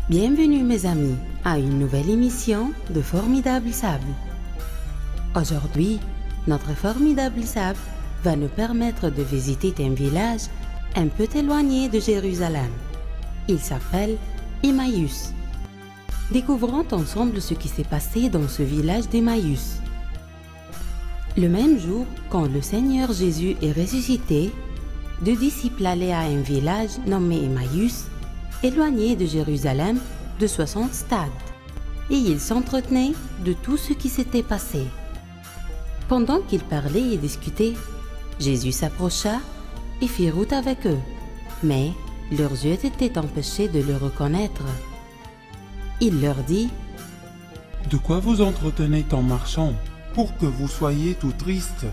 Bienvenue mes amis à une nouvelle émission de Formidable Sable. Aujourd'hui, notre formidable sable va nous permettre de visiter un village un peu éloigné de Jérusalem. Il s'appelle Emmaüs. Découvrons ensemble ce qui s'est passé dans ce village d'Emmaüs. Le même jour, quand le Seigneur Jésus est ressuscité, deux disciples allaient à un village nommé Emmaüs, éloigné de Jérusalem de 60 stades, et ils s'entretenaient de tout ce qui s'était passé. Pendant qu'ils parlaient et discutaient, Jésus s'approcha et fit route avec eux, mais leurs yeux étaient empêchés de le reconnaître. Il leur dit : « De quoi vous entretenez en marchant, pour que vous soyez tout tristes ?»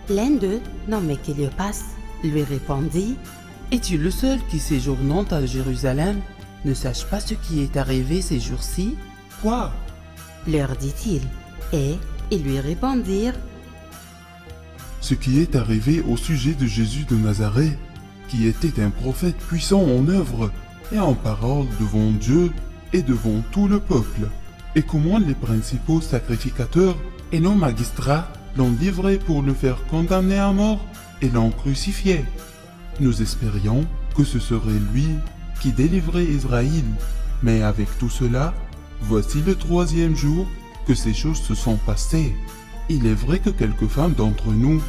L'un d'eux, nommé Cléopas, lui répondit : « Es-tu le seul qui séjournant à Jérusalem ne sache pas ce qui est arrivé ces jours-ci ?» Quoi ? leur dit-il, et ils lui répondirent : « Ce qui est arrivé au sujet de Jésus de Nazareth, qui était un prophète puissant en œuvre et en parole devant Dieu et devant tout le peuple, et comment les principaux sacrificateurs et nos magistrats l'ont livré pour le faire condamner à mort et l'ont crucifié. Nous espérions que ce serait lui qui délivrait Israël, mais avec tout cela, voici le 3e jour que ces choses se sont passées. Il est vrai que quelques femmes d'entre nous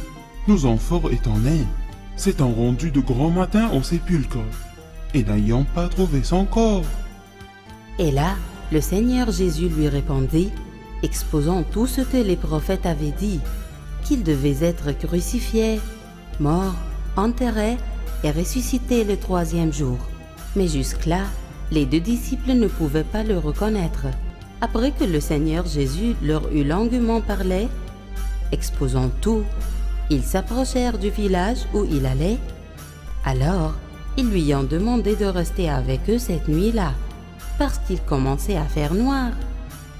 nous ont fort étonnés, s'étant rendues de grand matin au sépulcre, et n'ayant pas trouvé son corps. » Et là, le Seigneur Jésus lui répondit, exposant tout ce que les prophètes avaient dit, qu'il devait être crucifié, mort, enterré et ressuscité le 3e jour. Mais jusque-là, les deux disciples ne pouvaient pas le reconnaître. Après que le Seigneur Jésus leur eut longuement parlé, exposant tout, ils s'approchèrent du village où il allait. Alors, ils lui ont demandé de rester avec eux cette nuit-là, parce qu'il commençait à faire noir.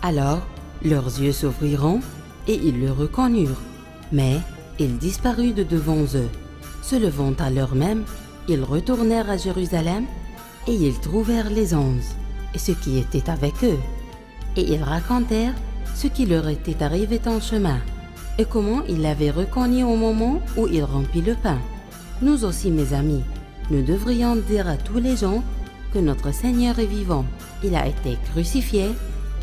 Alors, leurs yeux s'ouvriront et ils le reconnurent, mais il disparut de devant eux. Se levant à l'heure même, ils retournèrent à Jérusalem et ils trouvèrent les 11 et ceux qui étaient avec eux. Et ils racontèrent ce qui leur était arrivé en chemin et comment ils l'avaient reconnu au moment où il rompit le pain. Nous aussi, mes amis, nous devrions dire à tous les gens que notre Seigneur est vivant. Il a été crucifié,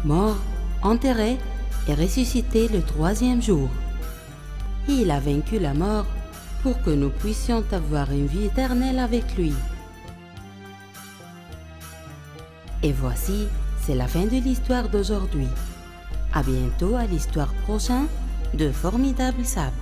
mort, enterré et ressuscité le 3e jour. Et il a vaincu la mort pour que nous puissions avoir une vie éternelle avec lui. Et voici, c'est la fin de l'histoire d'aujourd'hui. À bientôt à l'histoire prochaine de Formidable Sable.